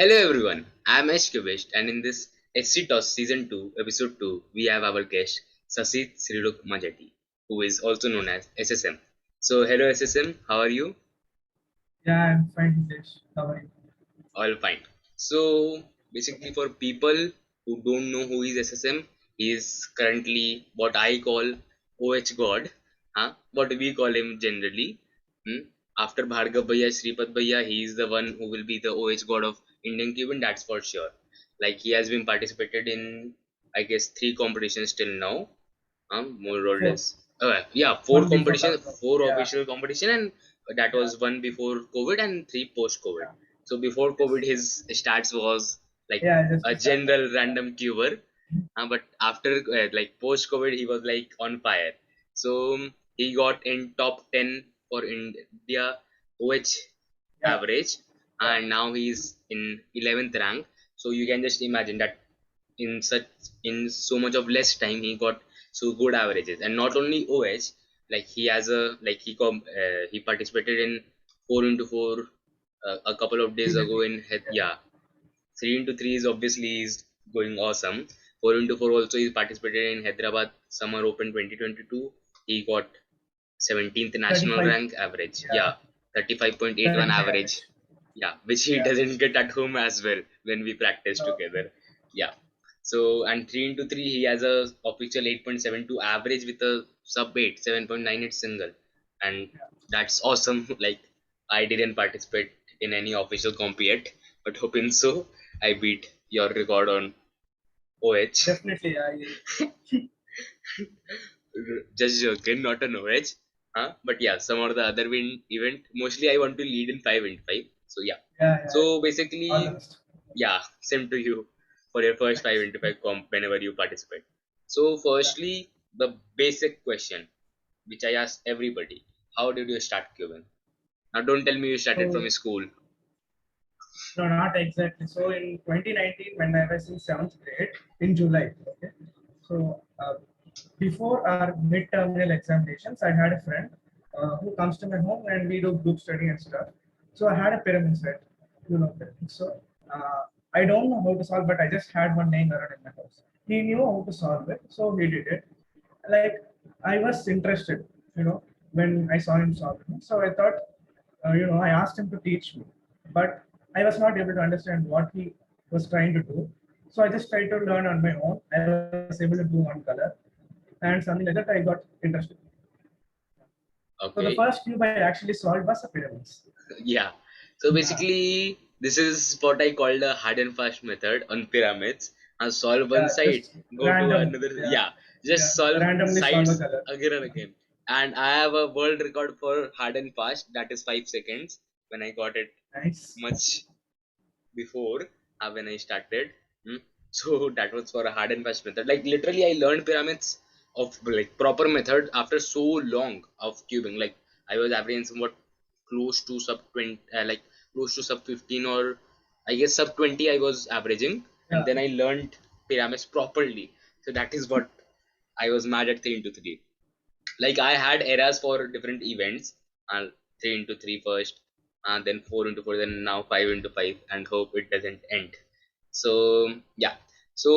Hello everyone, I am Cubist and in this SC Season 2, Episode 2, we have our guest Saseeth Srilok Majeti, who is also known as SSM. So hello SSM, how are you? Yeah, I'm fine, Hitesh. How are you? All fine. So basically for people who don't know who is SSM, he is currently what I call OH God, what we call him generally. Hmm? After Bhargav Bhaiya, Sripad Bhaiya, he is the one who will be the OH God of Indian Cuban, that's for sure. Like he has been participated in, I guess, three competitions till now, more or Four. less. Yeah, four One before competition, lockdown. four Yeah, official competition, and that yeah, was one before COVID and three post COVID. yeah. So before COVID, Yes. his stats was like Yeah, just a to start that. general random cuber, but after like post COVID, he was like on fire. So he got in top 10 for India OH Yeah, average, yeah. and now he's in 11th rank. So you can just imagine that in such in so much of less time he got so good averages. And not only OH, like he has a like he participated in 4 into 4 a couple of days ago Previously. in Yeah. yeah, 3 into 3 is obviously is going awesome. 4 into 4 also he participated in Hyderabad Summer Open 2022. He got 17th national 35. rank average. Yeah, Yeah, 35.81 35 average. average. Yeah, which he Yeah. doesn't get at home as well when we practice No. together. Yeah. So and 3 into 3 he has a official 8.72 average with a sub 8, 7.98 single. And Yeah. that's awesome. Like I didn't participate in any official comp yet, but hoping so I beat your record on OH. Definitely. Just joking, not an OH. But yeah, some of the other win event. Mostly I want to lead in 5 into 5. So yeah. Yeah, yeah. So All the basically, best. yeah, same to you for your first 5 Thanks. into 5 comp whenever you participate. So Yeah. firstly, the basic question which I ask everybody: how did you start cubing? Now don't tell me you started from So, school. no, not exactly. So, in 2019, when I was in seventh grade, in July, okay. So, before our mid-terminal examinations, I had a friend who comes to my home and we do group study and stuff. So, I had a pyramid set, pyramid. So, I don't know how to solve, but I just had one laying around in my house. He knew how to solve it, so he did it. Like, I was interested, when I saw him solve it. So, I thought, I asked him to teach me, but I was not able to understand what he was trying to do. So I just tried to learn on my own. I was able to do one color and something like that. I got interested. So the Okay. first cube I actually solved was a pyramids. Yeah. So Yeah, basically, this is what I call the hard and fast method on pyramids. And solve one yeah, side, just go to random. another. Yeah, Yeah, yeah, just solve randomly solve a sides color. again and again. And I have a world record for hard and fast. That is 5 seconds. When I got it Nice. much before when I started. Hmm. So that was for a hard and fast method. Like literally, I learned pyramids of like proper method after so long of cubing. Like I was averaging somewhat close to sub 20, like close to sub 15 or I guess sub 20 I was averaging, and Yeah, then I learned pyramids properly. So that is what I was mad at 3 into 3. Like I had eras for different events, and 3 into 3 first, and then 4 into 4, then now 5 into 5, and hope it doesn't end. So yeah. So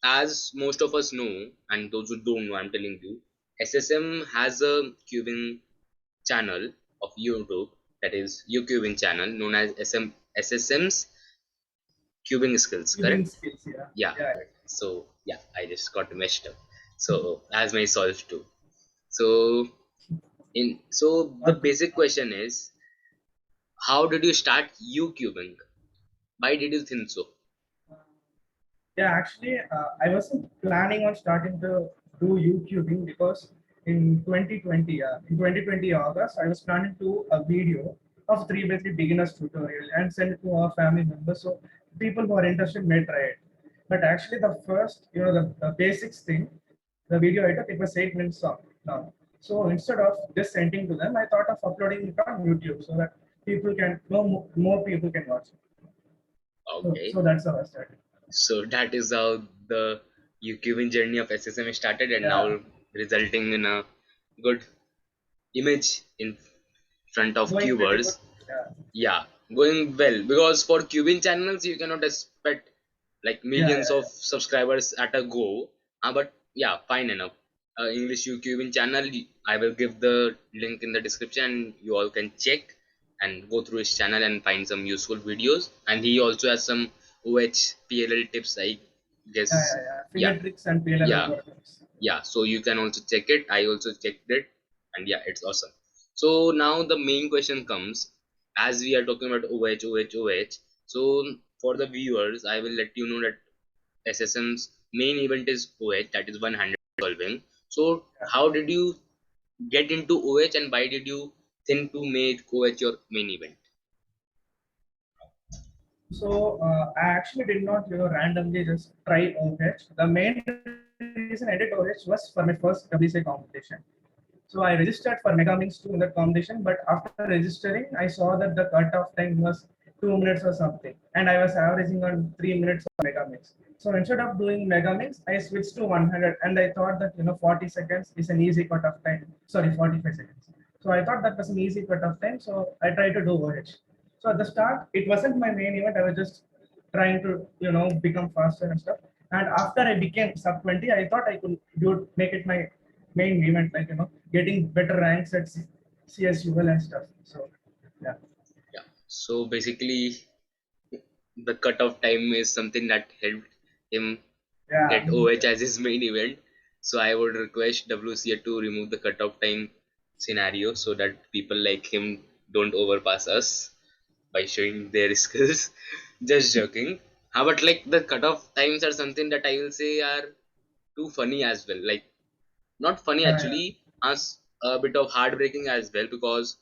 as most of us know, and those who don't know, I'm telling you, SSM has a cubing channel of YouTube, that is YouCubing channel, known as SSM's cubing skills, cubing correct? skills. Yeah, Yeah. yeah. So yeah, I just got messed up. So as my solve too. So so the Not good. basic question is, how did you start YouCubing? Why did you think so? Yeah, actually, I wasn't planning on starting to do YouTubing because in 2020 August, I was planning to do a video of 3 by 3 beginners tutorial and send it to our family members. So people who are interested may try it. But actually, the first, the basics thing, the video I took, it was 8 minutes long. So instead of just sending to them, I thought of uploading it on YouTube so that people can, more people can watch it. So Okay. that's how I started. So that is how the YouCubing journey of SSM started, and Yeah. now resulting in a good image in front of Going pretty good. cubers. Yeah. Yeah, going well, because for cubing channels you cannot expect like Yeah, millions of yeah, subscribers at a go. But yeah, fine enough. English YouTubing channel, I will give the link in the description. You all can check and go through his channel and find some useful videos. And he also has some OH PLL tips, I yeah, guess. yeah, yeah. Yeah, Finger tricks and PLL yeah, algorithms. yeah. So you can also check it. I also checked it, and yeah, it's awesome. So now the main question comes, as we are talking about OH. So for the viewers, I will let you know that SSM's main event is OH, that is 100 solving. So Yeah. how did you get into OH, and why did you think to make OH your main event? So I actually did not, randomly just try OH. The main reason I did OH was for my first WCA competition. So I registered for Megamix 2 in that competition, but after registering, I saw that the cutoff time was 2 minutes or something, and I was averaging on 3 minutes for Megamix. So instead of doing Megamix, I switched to 100, and I thought that 40 seconds is an easy cutoff time. Sorry, 45 seconds. So I thought that was an easy cutoff time. So I tried to do OH. So at the start, it wasn't my main event. I was just trying to become faster and stuff. And after I became sub 20, I thought I could make it my main event, like getting better ranks at CSUL and stuff. So yeah, Yeah. So basically, the cutoff time is something that helped him yeah, get OH as his main event. So I would request WCA to remove the cutoff time scenario so that people like him don't overpass us by showing their skills. Just joking. How about like the cutoff times are something that I will say are too funny as well. Like not funny yeah, yeah, actually, as a bit of heartbreaking as well, because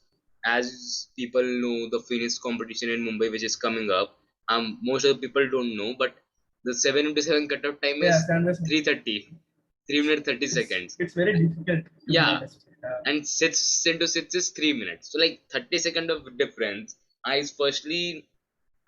as people know the Phoenix competition in Mumbai which is coming up, most of the people don't know, but the 7 into 7 cutoff time yeah. is Sandwich. 3:30, 3 minutes 30 It's seconds. it's very difficult to be Yeah, honest. and 6 into 6 is 3 minutes. So like 30 second of difference is firstly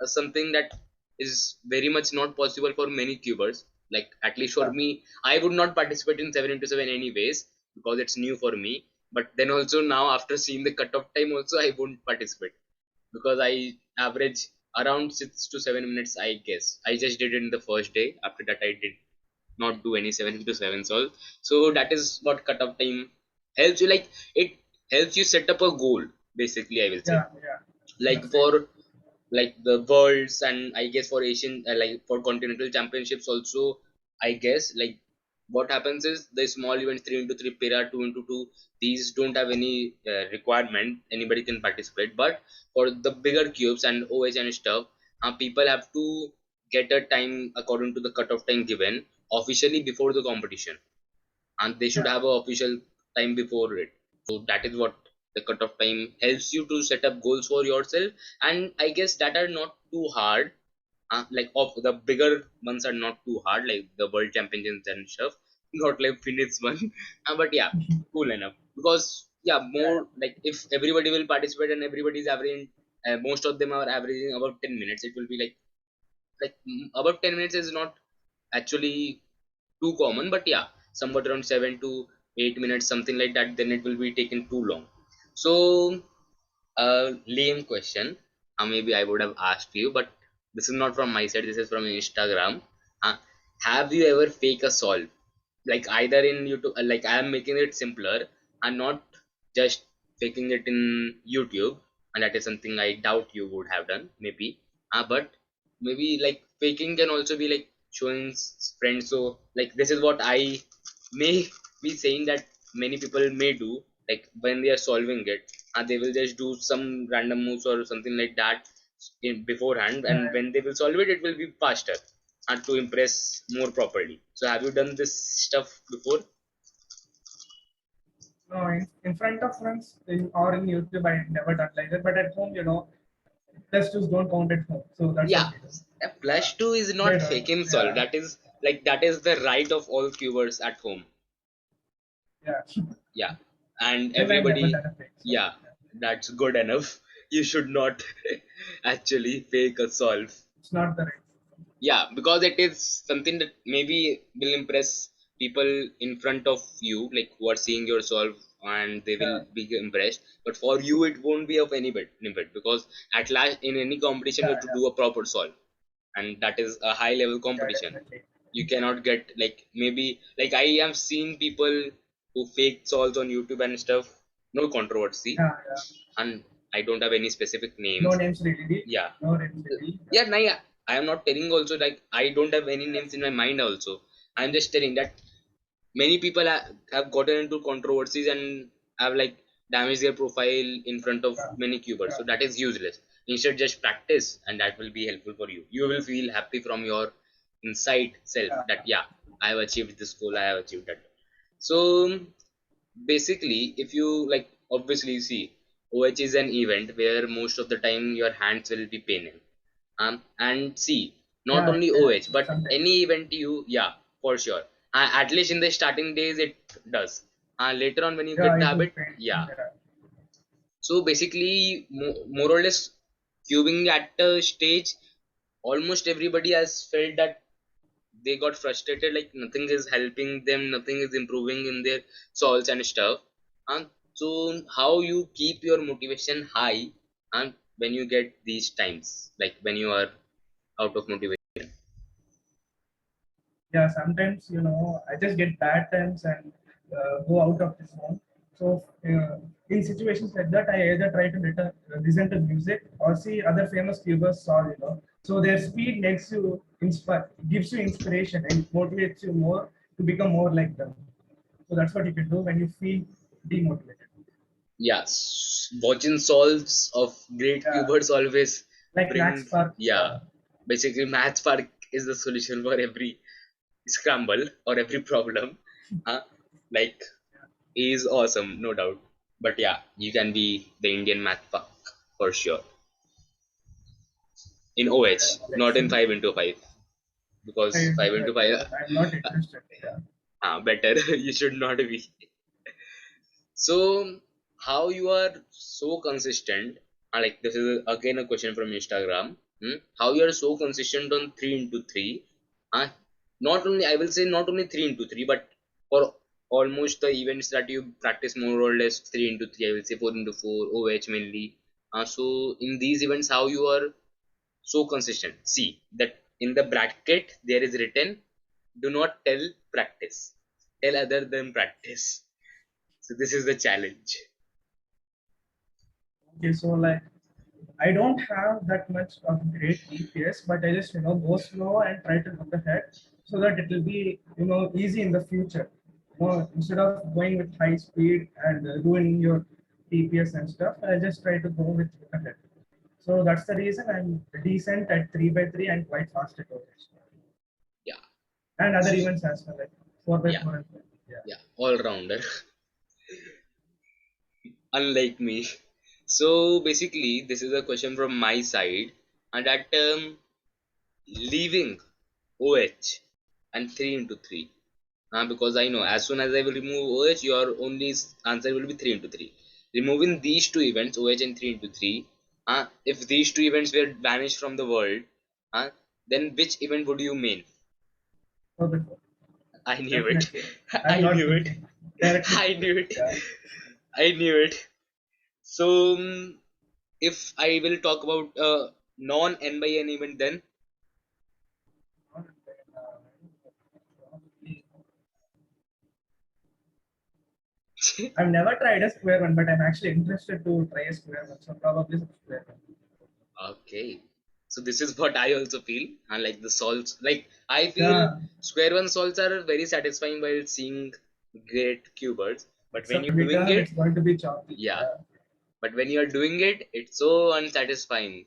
something that is very much not possible for many cubers. Like at least for Yeah, me, I would not participate in 7 into 7 anyways because it's new for me. But then also now after seeing the cutoff time also I won't participate because I average around 6 to 7 minutes, I guess. I just did it in the first day. After that I did not do any 7 into 7 solve. So that is what cutoff time helps you. Like it helps you set up a goal. Basically, I will say yeah, yeah. like That's right. for like the worlds, and I guess for Asian like for continental championships also, I guess like what happens is the small events 3 into 3 para 2 into 2, these don't have any requirement, anybody can participate. But for the bigger cubes and OH and stuff, people have to get a time according to the cutoff time given officially before the competition, and they should Yeah, have an official time before it. So that is what the cutoff time helps you to set up goals for yourself, and I guess that are not too hard. Like of the bigger ones are not too hard, like the world championships and stuff. Not like Phoenix one, but yeah, cool enough. Because yeah, yeah, more like if everybody will participate and everybody is averaging, most of them are averaging about 10 minutes. It will be like about 10 minutes is not actually too common, but yeah, somewhat around 7 to 8 minutes, something like that, then it will be taken too long. So, a lame question. Maybe I would have asked you, but this is not from my side, this is from Instagram. Uh, have you ever fake a solve? Like either in YouTube, like I am making it simpler and not just faking it in YouTube, and that is something I doubt you would have done, maybe. But maybe like faking can also be like showing friends. So like this is what I may be saying that many people may do. Like when they are solving it, they will just do some random moves or something like that in beforehand, yeah, and yeah. when they will solve it, it will be faster and to impress more properly. So have you done this stuff before? No, in front of friends or in YouTube, I never done like that. But at home, plus twos don't count at home, so that's Yeah, what we do. a plus two is They not don't. fake and solve. Yeah, That is like that is the right of all cubers at home. yeah. Yeah, and Till I never everybody. done a fake. So Yeah, yeah. that's good enough. You should not actually fake a solve. It's not the right. Yeah, because it is something that maybe will impress people in front of you, like who are seeing your solve, and they will Yeah, be impressed. But for you it won't be of any benefit, because at last in any competition you yeah, have to yeah, do a proper solve, and that is a high level yeah, competition. definitely. You cannot get, like, maybe, like I have seen people who fake solves on YouTube and stuff. No controversy, Yeah, yeah. and I don't have any specific No names. names really. Yeah. No names really. Yeah, Yeah, nah, yeah, I am not telling also, like I don't have any names yes. in my mind also. I'm just telling that many people have gotten into controversies and have, like, damaged their profile in front of Yeah, many cubers, yeah, so that is useless. Instead, just practice, and that will be helpful for you. You will feel happy from your inside self yeah, that, yeah, I have achieved this goal, I have achieved that. So basically, if you, like, obviously see, OH is an event where most of the time your hands will be paining. And see, not yeah, only yeah. OH but any Sometimes. event, you, yeah, for sure. At least in the starting days it does. Later on when you get Yeah, the it would habit, pain. yeah. Yeah. So basically, more or less, cubing at a stage, almost everybody has felt that they got frustrated, like nothing is helping them, nothing is improving in their souls and stuff. And so how you keep your motivation high, and when you get these times, like when you are out of motivation? Yeah, sometimes I just get bad times and go out of the zone. So in situations like that, I either try to listen to music or see other famous tubers solve. So their speed makes you inspire, gives you inspiration and motivates you more to become more like them. So that's what you can do when you feel demotivated. Yes, watching solves of great Yeah, cubers always like Max bring, Park. yeah, basically math spark is the solution for every scramble or every problem. uh, like, he is awesome, no doubt. But yeah, you can be the Indian math spark for sure in OH, Let's not in see. 5 into 5, because 5 into 5, I'm not interested. Yeah. better. You should not be. So, how you are so consistent? Like, this is again a question from Instagram. How you are so consistent on 3 into 3? Uh, Not only, I will say, not only 3 into 3, but for almost the events that you practice more or less 3 into 3. I will say 4 into 4, OH mainly. So in these events, how you are so consistent? See that in the bracket there is written, "Do not tell practice. Tell other than practice." So this is the challenge. Okay, so like I don't have that much of great EPS, but I just go slow and try to look ahead so that it will be easy in the future. Instead of going with high speed and ruining your EPS and stuff, I just try to go with look ahead. So that's the reason I'm decent at 3 by 3 and quite fast at OH. Yeah, And other events as well, like 4 by yeah, 4 and 5. Yeah. yeah. All rounder, unlike me. So basically, this is a question from my side, and that leaving OH and 3 into 3. Because I know as soon as I will remove OH, your only answer will be 3 into 3. Removing these two events, OH and 3 into 3, if these two events were vanished from the world, uh, then which event would you mean? 4 by 4. I knew it. Definitely. I'm I not knew it. thinking. Directly. I knew it. Yeah. I knew it. So, if I will talk about non N by N event, then I've never tried a square one, but I'm actually interested to try a square one. So probably some square one. okay. So this is what I also feel. And like the salts, like I feel Yeah, square one salts are very satisfying while seeing great cubers. But it's when a you're doing midterm. it, It's going to be choppy. yeah. Yeah. But when you're doing it, it's so unsatisfying.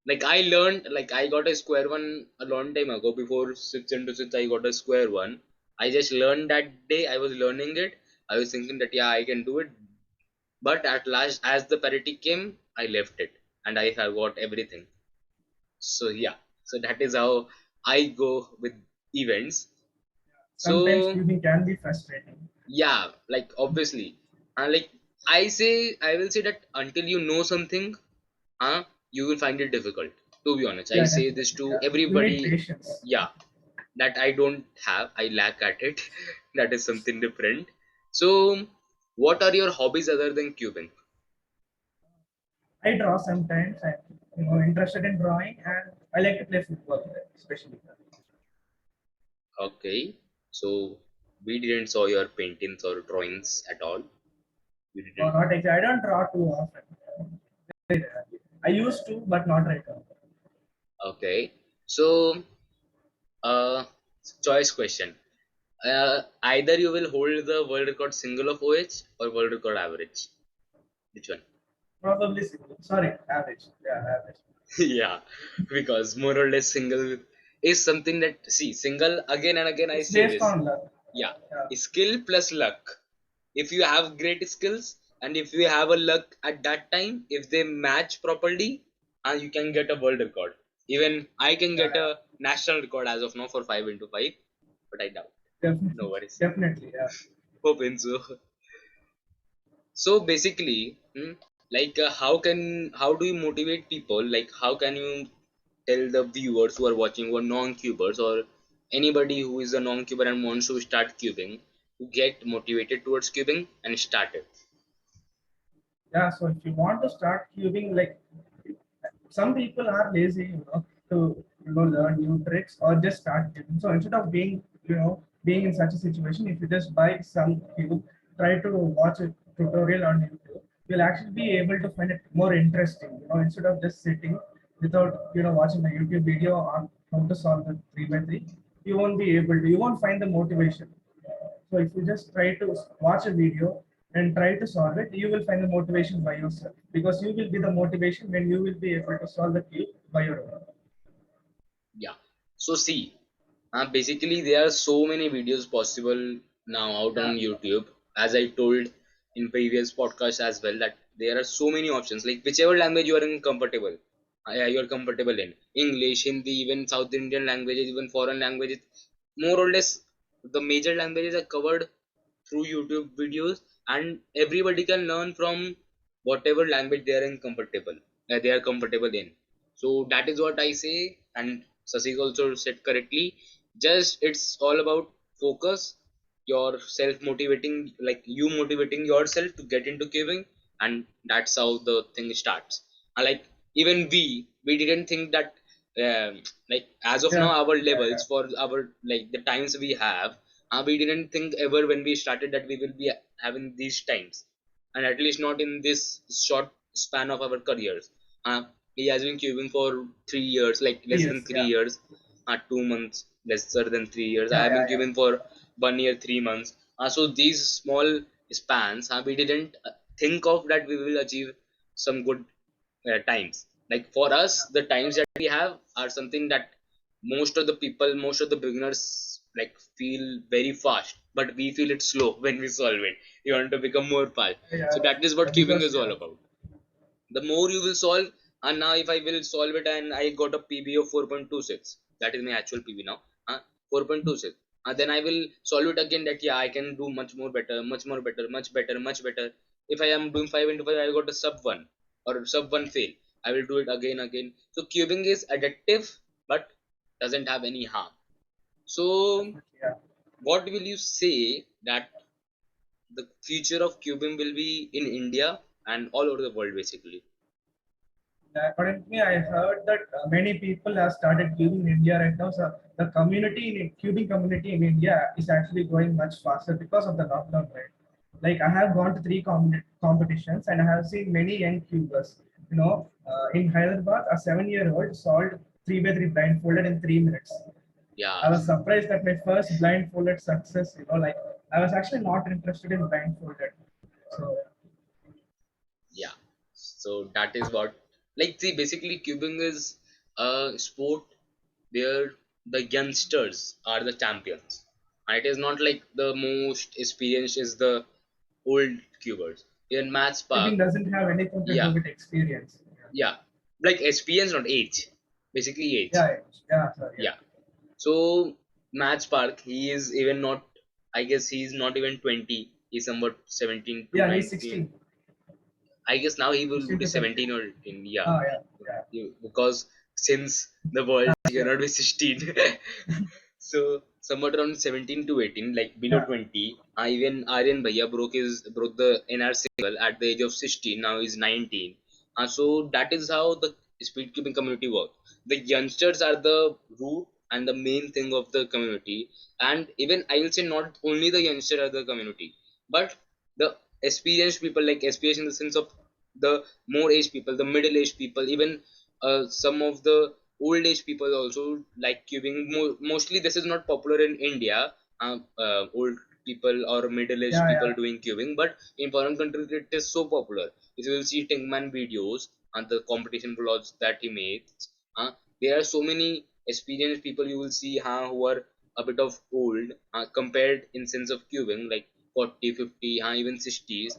Like I learned, like I got a square one a long time ago. Before 6 into 6, I got a square one. I just learned that day. I was learning it. I was thinking that, yeah, I can do it. But at last, as the parity came, I left it and I forgot everything. So yeah, so that is how I go with events. Sometimes So cubing can be frustrating. yeah, like obviously, like I will say that until you know something, you will find it difficult. To be honest, I Yeah, say definitely. this to Yeah. You need everybody. patience. Yeah, that I don't have. I lack at it. That is something different. So, what are your hobbies other than cubing? I draw sometimes. I'm interested in drawing, and I like to play football, especially. Okay, so we didn't saw your paintings or drawings at all. We Or didn't. not exactly. I don't draw too often. Very rarely. I used to, but not right now. Okay, so uh, choice question. Either you will hold the world record single of OH or world record average. Which one? Probably single. Sorry, average. Yeah, average. Yeah, because more or less single is something that, see, single again and again I It's say based this. on luck. Yeah, Yeah, skill plus luck. If you have great skills and if you have a luck at that time, if they match properly, you can get a world record. Even I can yeah, get yeah. a national record as of now for 5 into 5, but I doubt. No Definitely, worries. definitely. Yeah, Hoping so. So basically, how do you motivate people? Like, how can you tell the viewers who are watching, who are non-cubers, or anybody who is a non-cuber and wants to start cubing, to get motivated towards cubing and start it? yeah. So if you want to start cubing, like some people are lazy, to learn new tricks or just start cubing. So instead of being in such a situation, if you just buy some cube, try to watch a tutorial on YouTube, you'll actually be able to find it more interesting. Instead of just sitting without watching a YouTube video on how to solve the three by three, you won't be able to. You won't find the motivation. So if you just try to watch a video and try to solve it, you will find the motivation by yourself because you will be the motivation when you will be able to solve the cube by your own. Yeah. So see, basically there are so many videos possible now out Yeah, on YouTube. As I told in previous podcasts as well, that there are so many options. Like whichever language you are in comfortable, yeah, you are comfortable in English, Hindi, even South Indian languages, even foreign languages. More or less, the major languages are covered through YouTube videos, and everybody can learn from whatever language they are comfortable in. So that is what I say, and Sasik also said correctly. Just it's all about focus, your self motivating, like you motivating yourself to get into caving, and that's how the thing starts. And like even we didn't think that like as of now yeah, our yeah, yeah. levels for our like the times we have, we didn't think ever when we started that we will be having these times, and at least not in this short span of our careers. He has been cubing for 3 years, like less than Yes, three yeah, years 2 months, lesser than 3 years. I yeah, have been yeah, yeah. cubing for 1 year 3 months. So these small spans, we didn't think of that we will achieve some good times. Like for us, the times that we have are something that most of the people, most of the beginners like feel very fast, but we feel it slow when we solve it. We want to become more fast. Yeah, So that is what cubing because is all about. The more you will solve, and now if I will solve it and I got a PB of 4.26, that is my actual PB now, 4.26, then I will solve it again, that yeah, I can do much more better, much more better, much better, much better. If I am doing 5 into 5, I got a sub 1 or sub 1 fail, I will do it again. So cubing is addictive, but doesn't have any harm. So definitely, yeah. what will you say that the future of cubing will be in India and all over the world basically? According to me, I heard that many people have started cubing in India right now. So the cubing community in India is actually growing much faster because of the lockdown, right? Like I have gone to three competitions and I have seen many young cubers. In Hyderabad, a 7-year-old solved 3 by 3 blindfolded in 3 minutes. Yeah. I was surprised that my first blindfolded success. Like I was actually not interested in blindfolded. So Yeah, so that is what, like, see, basically cubing is a sport where the youngsters are the champions, and it is not like the most experienced is the old cubers. In Maths cubing Park, doesn't have anything to do yeah, with experience. yeah, like experience, not age, basically age. Yeah, yeah, sorry, yeah. Yeah, so Maths Park, he is even not, I guess he's not even 20, he's somewhat 17 to Yeah, he's 19. 16, I guess now he will 16 be to 17. 17 or 18. Yeah, Oh, yeah, yeah. because since the world Last year. cannot be 16. So somewhat around 17 to 18, like below Yeah, 20, even Aryan Bhaiya broke the NR single at the age of 16. Now he's 19. So that is how the speed cubing community works. The youngsters are the root and the main thing of the community. And even I will say not only the youngsters are the community, but the experienced people, like experienced in the sense of the more aged people, the middle aged people, even some of the old age people also like cubing. Mostly this is not popular in India, old people or middle aged yeah, people yeah. doing cubing, but in foreign countries it is so popular. If you will see Tingman videos and the competition vlogs that he makes, there are so many experienced people you will see who are a bit of old compared in sense of cubing, like 40, 50, even 60s.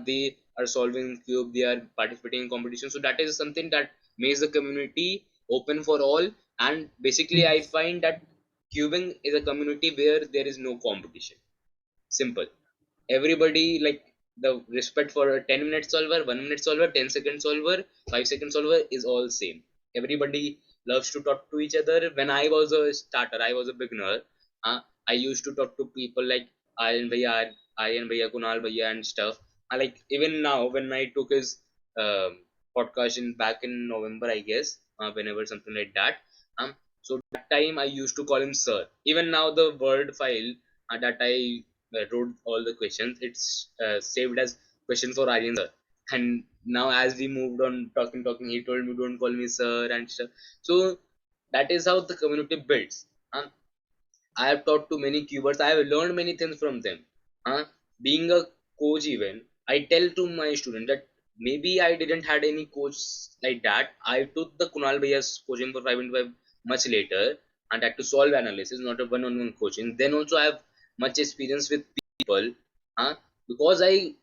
They are solving cube, they are participating in competition. So that is something that makes the community open for all. And basically I Yes. find that cubing is a community where there is no competition. Simple. Everybody, like, the respect for a 10-minute solver, 1-minute solver, 10-second solver, 5-second solver is all same. Everybody loves to talk to each other. When I was a starter, I was a beginner, uh, I used to talk to people like Aryan Bhaiya, Aryan Bhaiya, Kunal Bhaiya and stuff. Like even now when I took his um, podcast in back in November, I guess, whenever something like that, so that time I used to call him sir. Even now the word file that I wrote all the questions, it's saved as question for Aryan sir. And now as we moved on talking, he told me don't call me sir and stuff. So that is how the community builds. um, I have talked to many cubers, I have learned many things from them. uh, Being a coach, even I tell to my student that maybe I didn't had any coach like that. I took the Kunal Bhaiya's coaching for 5 much later, and had to solve analysis, not a one-on-one coaching. Then also I have much experience with people, uh, because I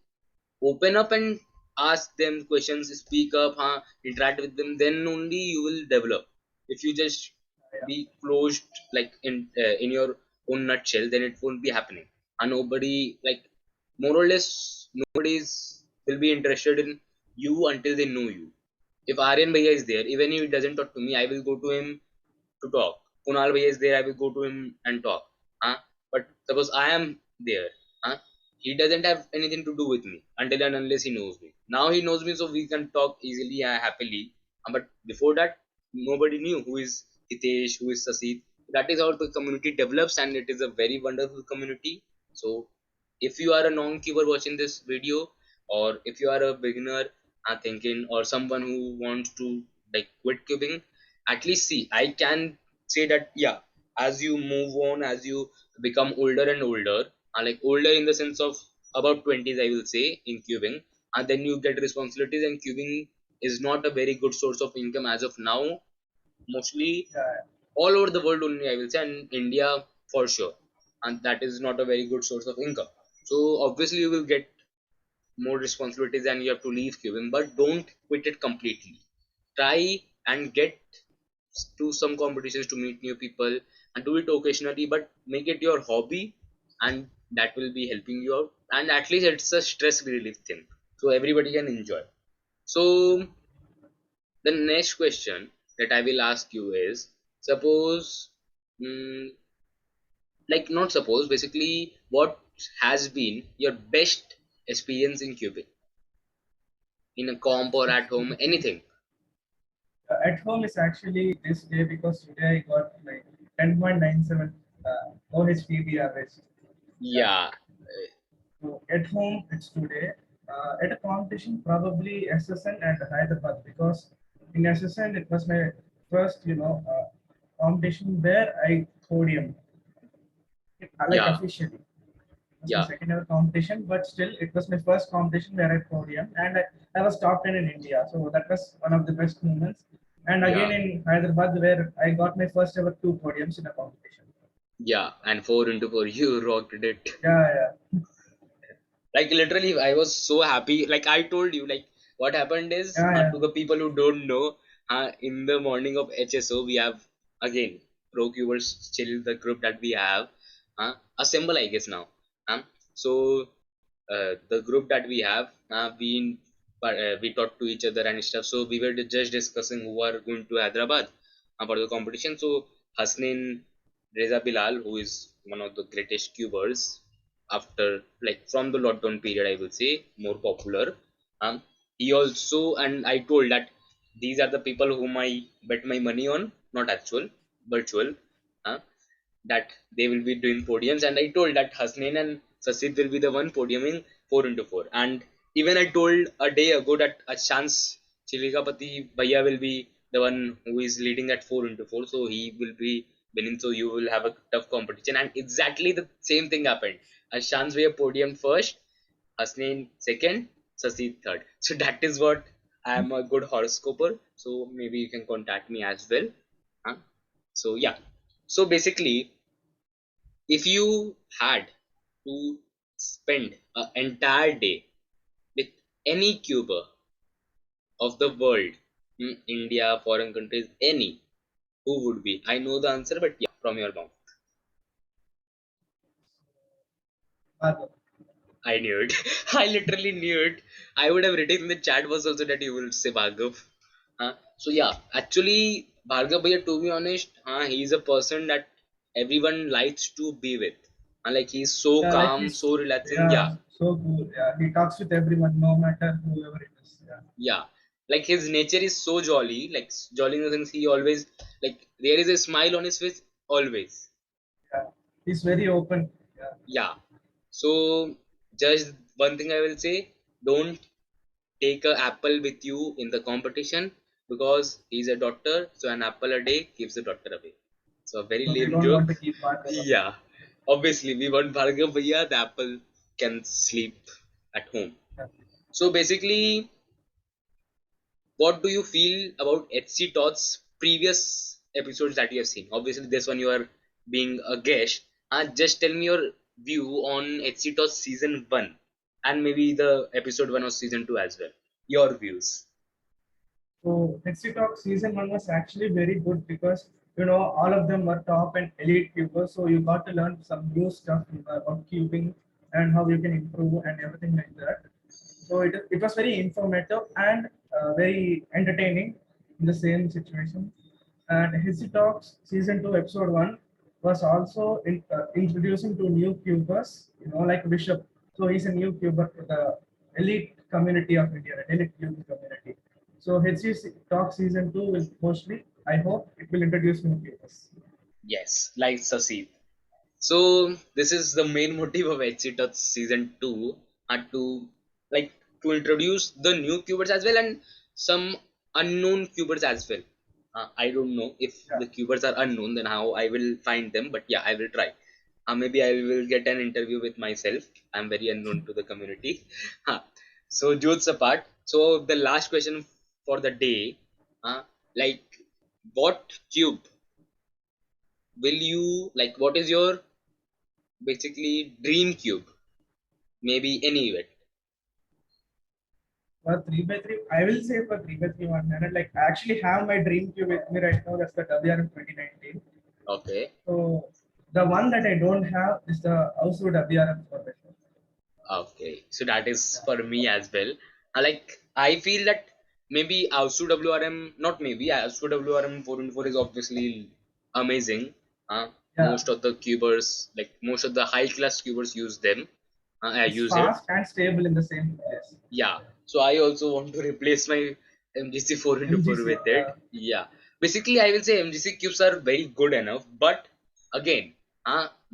open up and ask them questions, speak up, interact with them, then only you will develop. If you just Yeah. be closed, like in your own nutshell, then it won't be happening. And nobody, like, more or less nobody's will be interested in you until they know you. If Aryan Bhaiya is there, even if he doesn't talk to me, I will go to him to talk. Kunal Bhai is there, I will go to him and talk. Huh? But suppose I am there, huh? He doesn't have anything to do with me until and unless he knows me. Now he knows me, so we can talk easily and happily. But before that, nobody knew who is Hitesh, who is Saseeth. That is how the community develops, and it is a very wonderful community. So, if you are a non-keeper watching this video, or if you are a beginner thinking, or someone who wants to like quit cubing, at least see, I can say that yeah, as you move on, as you become older and older, like older in the sense of about 20s, I will say, in cubing, and then you get responsibilities, and cubing is not a very good source of income as of now, mostly Yeah, all over the world only, I will say, and India for sure. And that is not a very good source of income. So obviously you will get more responsibilities and you have to leave cubing, but don't quit it completely. Try and get to some competitions to meet new people, and do it occasionally, but make it your hobby, and that will be helping you out. And at least it's a stress relief thing, so everybody can enjoy. So the next question that I will ask you is, suppose, mm, like, not suppose, basically, what has been your best experience in cubing, in a comp or at home, anything? at home is actually this day because today I got like 10.97 OHPB average. Yeah. Yeah, So at home it's today. At a competition, probably SSN and Hyderabad because in SSN it was my first, competition where I podium, like yeah, officially. It was my yeah, second ever competition, but still it was my first competition where I podium and I was top 10 in India. So that was one of the best moments. And again yeah, in Hyderabad where I got my first ever two podiums in a competition. yeah. And 4 into 4, you rocked it. Yeah, yeah, Like literally I was so happy. Like I told you, like what happened is, yeah, yeah. to the people who don't know, in the morning of HSO we have again pro cubers still, the group that we have, assemble, I guess, now. So the group that we have, we talk to each other and stuff. So we were just discussing who are going to Hyderabad for the competition. So Hasnin, Reza Bilal, who is one of the greatest cubers after, like, from the lockdown period, I will say more popular. He also, and I told that these are the people whom I bet my money on, not actual, virtual. uh, that they will be doing podiums, and I told that Hasnain and Sasid will be the one podiuming 4 into 4. And even I told a day ago that a chance Chilikapati Bhaiya will be the one who is leading at 4 into 4, so he will be winning. So you will have a tough competition, and exactly the same thing happened. Ashans Bhaiya podium first, Hasnain second, Sasid third. So that is what I am a good horoscoper. So maybe you can contact me as well. Huh? So yeah. So basically, if you had to spend an entire day with any cuber of the world, India, foreign countries, any, who would be? I know the answer, but yeah, from your mouth. Bhargav. I knew it. I literally knew it. I would have written in the chat was also that you will say Bhargav. So yeah, actually, Bhargav Bhaiya, to be honest, he's a person that everyone likes to be with. Like he's so Yeah, like calm, he's so relaxing. Yeah, yeah, so cool. Yeah, he talks with everyone, no matter whoever it is. Yeah, yeah. Like his nature is so jolly. Like jolly in the sense he always, like, there is a smile on his face always. yeah. He's very open. Yeah, Yeah. So just one thing I will say: don't take a apple with you in the competition, because he's a doctor. So an apple a day keeps the doctor away. So a very so we lame don't want joke. to keep Bhargav away. Yeah. Obviously, we want Bhargav Bhaiya. The apple can sleep at home. Yeah. So basically, what do you feel about HC Todd's previous episodes that you have seen? Obviously, this one you are being a guest. Just tell me your view on HC Todd's season 1, and maybe the episode 1 of season 2 as well. Your views. So Pixie Talk season one was actually very good because all of them were top and elite cubers. So you got to learn some new stuff about cubing and how you can improve and everything like that. So it was very informative and very entertaining in the same situation. And Hissy Talks season two episode one was also introducing to new cubers, like Bishop. So he's a new cuber to the elite community of India, an elite cubing community. So HC Talk season two will mostly, I hope, it will introduce new cubers. Yes, like Saseeth. So this is the main motive of HC Touch season 2, to, like, to introduce the new cubers as well, and some unknown cubers as well. I don't know if Yeah. the cubers are unknown, then how I will find them, but yeah, I will try. Maybe I will get an interview with myself. I'm very unknown to the community. So jokes apart. So the last question for the day, like, what cube will you like? What is your basically dream cube? Maybe any event. For 3x3, I will say for 3x3 100. Like, I actually have my dream cube with me right now. That's the WRM 2019. Okay. So, the one that I don't have is the Housewood WRM for the show. Okay. So that is Yeah. for me as well. Like I feel that maybe ASU WRM, not maybe, ASU WRM 4x4 is obviously amazing. Yeah. Most of the cubers, like most of the high class cubers use them. I It's use it. fast and stable in the same place. Yeah. So I also want to replace my MGC 4 into 4 MGC. with it. Yeah. Basically, I will say MGC cubes are very good enough, but again,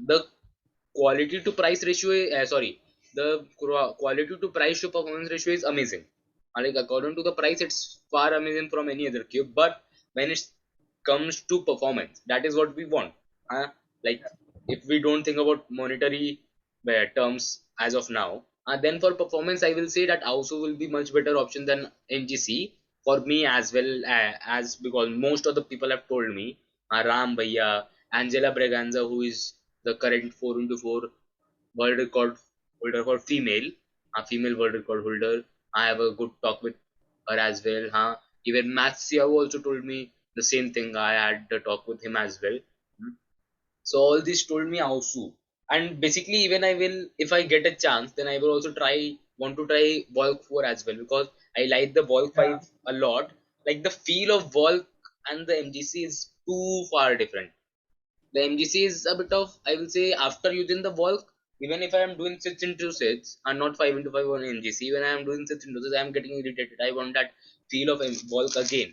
the quality to price ratio, sorry, the quality to price to performance ratio is amazing. Like according to the price, it's far amazing from any other cube. But when it comes to performance, that is what we want. Like if we don't think about monetary terms as of now, then for performance, I will say that also will be much better option than MGC for me as well, as because most of the people have told me, Ram Bhaiya, Angela Braganza, who is the current 4 into 4 world record holder for female, a female world record holder. I have a good talk with her as well. Even Matt Siao also told me the same thing. I had a talk with him as well. So all this told me Ausu. And basically, even I will, if I get a chance, then I will also want to try Volk 4 as well, because I like the Volk Yeah. 5 a lot. Like the feel of Volk and the MGC is too far different. The MGC is a bit of, I will say, after using the bulk, even if I am doing 6 into 6 and not 5 into 5 on MGC, when I am doing 6 into 6, I am getting irritated. I want that feel of bulk again,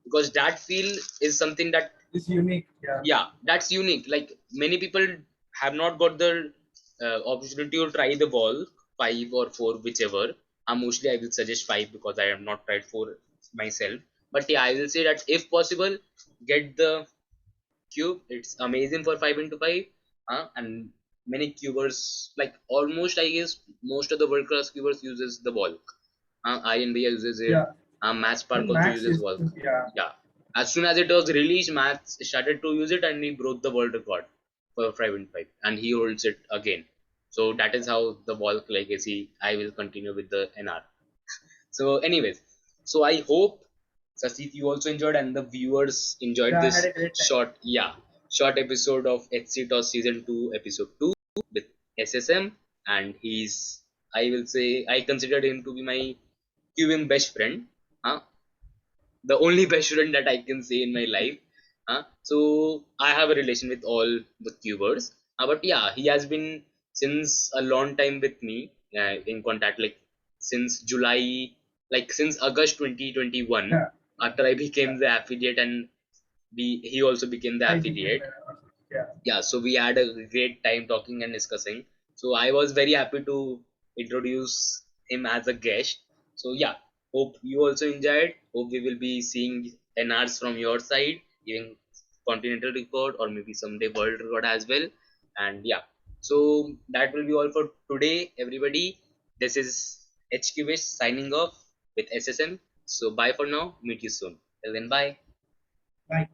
because that feel is something that, It's unique. Yeah. yeah, that's unique. Like many people have not got the opportunity to try the ball 5 or 4, whichever. Mostly I will suggest 5 because I have not tried 4 myself. But yeah, I will say that if possible, get the cube. It's amazing for 5 into 5. And many cubers, like almost, I guess most of the world class cubers uses the ball. INBA uses it. Yeah. Maths Park Even also Max uses is, Valk. yeah. Yeah. As soon as it was released, Maths started to use it and he broke the world record for 5 and 5. And he holds it again. So that is how the Valk legacy, I will continue with the NR. So, anyways, so I hope Saseeth you also enjoyed and the viewers enjoyed Yeah, I had this a great time. short, yeah, short episode of HC Toss Season 2, Episode 2 with SSM. And he's, I will say, I considered him to be my cubing best friend. Huh? The only best student that I can say in my life. So I have a relation with all the cubers. But yeah, he has been since a long time with me in contact, like since July, like since August 2021. Yeah. After I Yeah. became the affiliate, and he also became the I became, affiliate. yeah. Yeah, so we had a great time talking and discussing. So I was very happy to introduce him as a guest. So yeah, hope you also enjoyed. Hope we will be seeing NRs from your side, even continental record or maybe someday world record as well. And yeah, so that will be all for today, everybody. This is HQish signing off with SSM. So bye for now, meet you soon. Till then, bye. Bye.